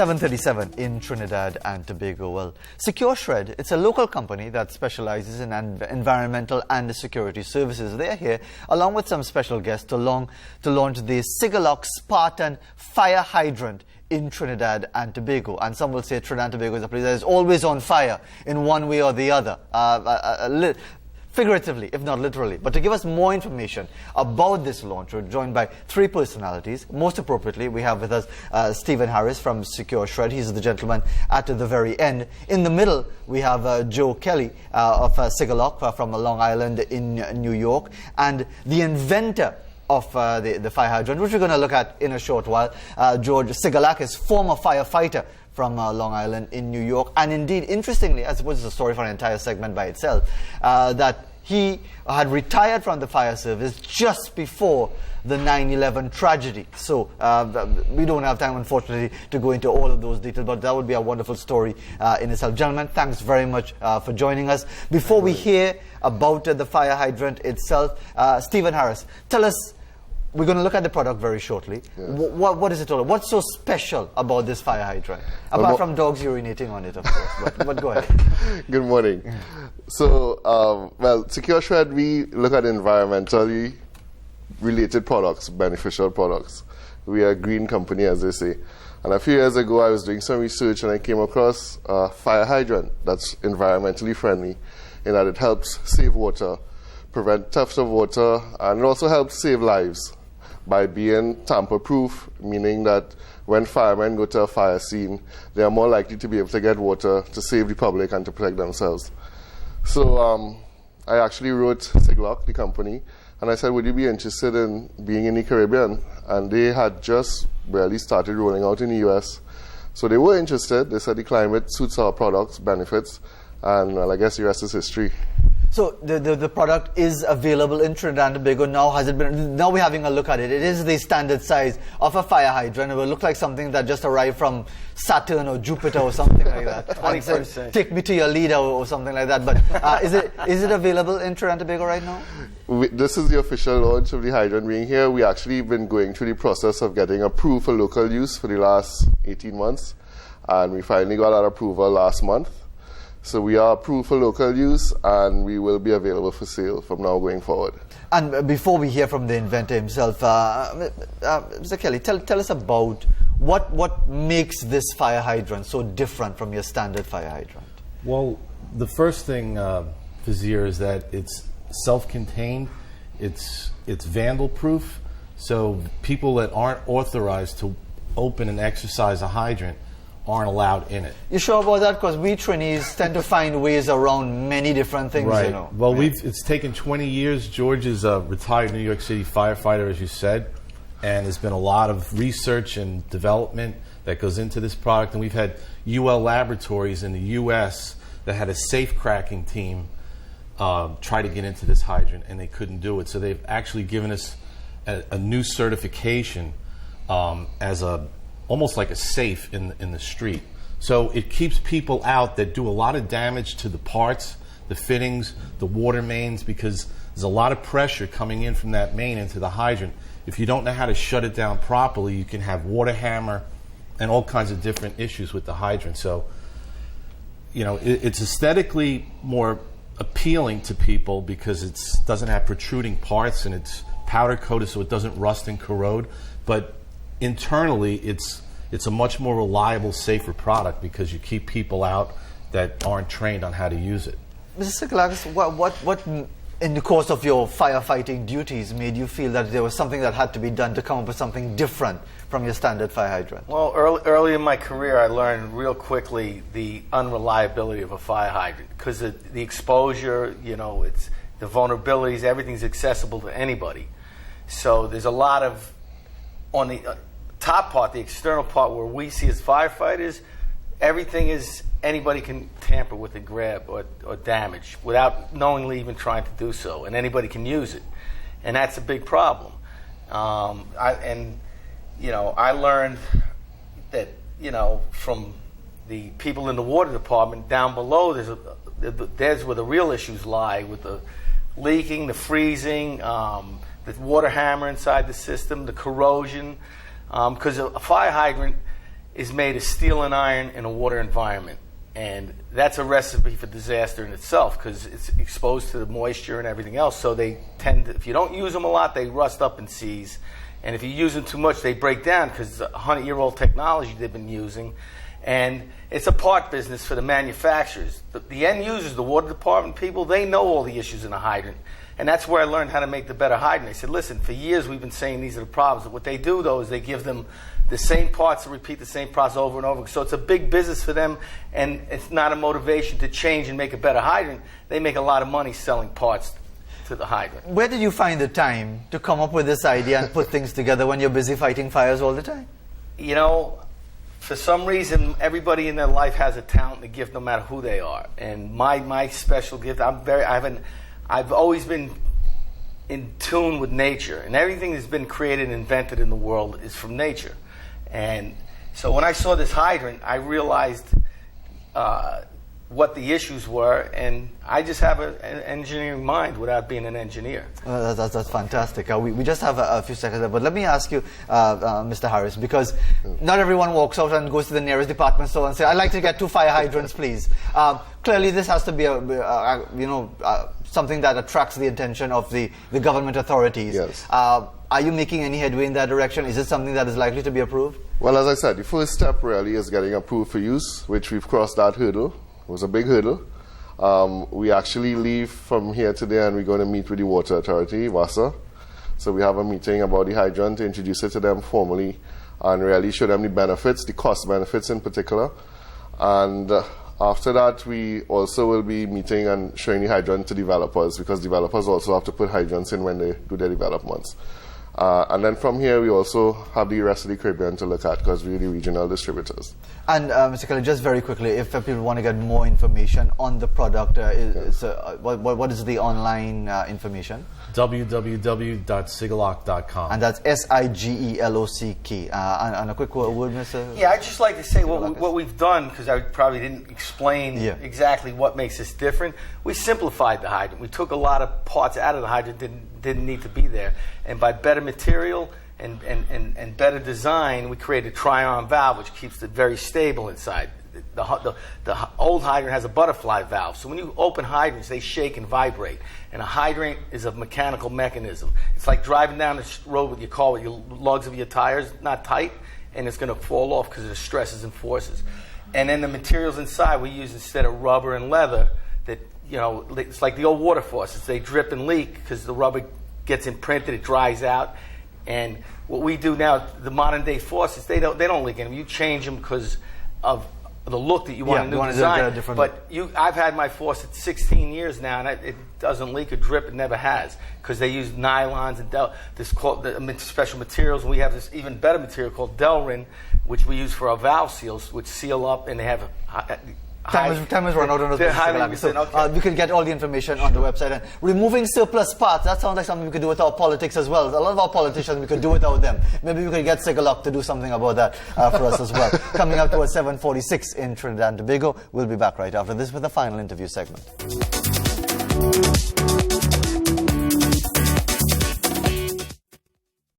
7:37 in Trinidad and Tobago. Well, Secure Shred, it's a local company that specializes in environmental and security services. They are here, along with some special guests, to launch the Sigelock Spartan fire hydrant in Trinidad and Tobago. And some will say Trinidad and Tobago is a place that is always on fire in one way or the other. Figuratively, if not literally. But to give us more information about this launch, we're joined by three personalities. Most appropriately, we have with us Stephen Harris from Secure Shred. He's the gentleman at the very end. In the middle, we have Joe Kelly of Sigelock from Long Island in New York, and the inventor of the fire hydrant, which we're going to look at in a short while, George Sigelakis, former firefighter from Long Island in New York. And indeed, interestingly, I suppose it's a story for an entire segment by itself, that he had retired from the fire service just before the 9/11 tragedy. So we don't have time, unfortunately, to go into all of those details, but that would be a wonderful story in itself. Gentlemen, thanks very much for joining us. Before we hear about the fire hydrant itself, Stephen Harris, tell us. We're going to look at the product very shortly. Yes. What is it all? What's so special about this fire hydrant? Apart from dogs urinating on it, of course. But go ahead. Good morning. So, well, Secure Shred, we look at environmentally related products, beneficial products. We are a green company, as they say. And a few years ago, I was doing some research and I came across a fire hydrant that's environmentally friendly in that it helps save water, prevent theft of water, and it also helps save lives by being tamper-proof, meaning that when firemen go to a fire scene, they are more likely to be able to get water to save the public and to protect themselves. So I actually wrote Sigelock, the company, and I said, would you be interested in being in the Caribbean? And they had just barely started rolling out in the US. So they were interested. They said the climate suits our products, benefits, and well, I guess the rest is history. So the product is available in Trinidad and Tobago now. Has it been? Now we're having a look at it. It is the standard size of a fire hydrant. It will look like something that just arrived from Saturn or Jupiter or something like that. 21st century. Take me to your leader or something like that. But is it available in Trinidad and Tobago right now? This is the official launch of the hydrant being here. We actually been going through the process of getting approved for local use for the last 18 months, and we finally got our approval last month. So we are approved for local use, and we will be available for sale from now going forward. And before we hear from the inventor himself, Mr. Kelly, tell us about what makes this fire hydrant so different from your standard fire hydrant. Well, the first thing, Vizier, is that it's self-contained, it's vandal-proof, so people that aren't authorized to open and exercise a hydrant aren't allowed in it. You sure about that? Because we Trinis tend to find ways around many different things, right. You know. Well, it's taken 20 years. George is a retired New York City firefighter, as you said, and there's been a lot of research and development that goes into this product. And we've had UL Laboratories in the U.S. that had a safe cracking team try to get into this hydrant, and they couldn't do it. So they've actually given us a new certification as almost like a safe in the street. So it keeps people out that do a lot of damage to the parts, the fittings, the water mains, because there's a lot of pressure coming in from that main into the hydrant. If you don't know how to shut it down properly, you can have water hammer and all kinds of different issues with the hydrant. So, you know, it's aesthetically more appealing to people because it doesn't have protruding parts and it's powder coated so it doesn't rust and corrode. But internally, it's a much more reliable, safer product because you keep people out that aren't trained on how to use it. Mr. Sigelakis, what in the course of your firefighting duties made you feel that there was something that had to be done to come up with something different from your standard fire hydrant? Well, early in my career, I learned real quickly the unreliability of a fire hydrant because the exposure, you know, it's the vulnerabilities, everything's accessible to anybody. So there's a lot of, on the top part, the external part where we see as firefighters, everything is anybody can tamper with and grab or damage without knowingly even trying to do so, and anybody can use it, and that's a big problem. I learned that, you know, from the people in the water department down below, there's where the real issues lie with the leaking, the freezing, the water hammer inside the system, the corrosion. Because a fire hydrant is made of steel and iron in a water environment. And that's a recipe for disaster in itself because it's exposed to the moisture and everything else. So they tend to, if you don't use them a lot, they rust up and seize. And if you use them too much, they break down because it's 100-year-old technology they've been using. And it's a part business for the manufacturers. The end users, the water department people, they know all the issues in a hydrant. And that's where I learned how to make the better hydrant. I said, listen, for years we've been saying these are the problems. What they do, though, is they give them the same parts to repeat the same process over and over. So it's a big business for them, and it's not a motivation to change and make a better hydrant. They make a lot of money selling parts to the hydrant. Where did you find the time to come up with this idea and put things together when you're busy fighting fires all the time? You know, for some reason, everybody in their life has a talent, a gift, no matter who they are. And my special gift, I've always been in tune with nature, and everything that's been created and invented in the world is from nature. And so when I saw this hydrant, I realized what the issues were, and I just have an engineering mind without being an engineer. That's fantastic. We just have a few seconds left, but let me ask you, Mr. Harris, because not everyone walks out and goes to the nearest department store and says, I'd like to get 2 fire hydrants, please. Clearly, this has to be something that attracts the attention of the government authorities. Yes. Are you making any headway in that direction? Is it something that is likely to be approved? Well, as I said, the first step really is getting approved for use, which we've crossed that hurdle. It was a big hurdle. We actually leave from here today and we're going to meet with the Water Authority, WASA. So we have a meeting about the hydrant to introduce it to them formally and really show them the benefits, the cost benefits in particular. And after that, we also will be meeting and showing the hydrant to developers because developers also have to put hydrants in when they do their developments. And then from here, we also have the rest of the Caribbean to look at because we're the regional distributors. And Mr. Kelly, just very quickly, if people want to get more information on the product, what is the online information? www.sigelock.com. And that's Sigelock. And a quick word, Mr. Yeah, I'd just like to say what we've done, because I probably didn't explain exactly what makes us different. We simplified the hydrant. We took a lot of parts out of the hydrant that didn't need to be there. And by better material and better design, we created a tri-arm valve, which keeps it very stable inside. The old hydrant has a butterfly valve, so when you open hydrants, they shake and vibrate. And a hydrant is a mechanical mechanism. It's like driving down the road with your car with your lugs of your tires not tight, and it's going to fall off because of the stresses and forces. And then the materials inside we use instead of rubber and leather, that it's like the old water faucets. They drip and leak because the rubber gets imprinted, it dries out. And what we do now, the modern day faucets, they don't leak in them. You change them because of the look that you want a new design. But I've had my faucet 16 years now, and it doesn't leak or drip. It never has because they use nylons and special materials. And we have this even better material called Delrin, which we use for our valve seals, which seal up, and they have Time has run out on those. So we can get all the information on the website. And removing surplus parts, that sounds like something we could do with our politics as well. A lot of our politicians, we could do without them. Maybe we could get Sigelock to do something about that for us as well. Coming up towards 7:46 in Trinidad and Tobago. We'll be back right after this with the final interview segment.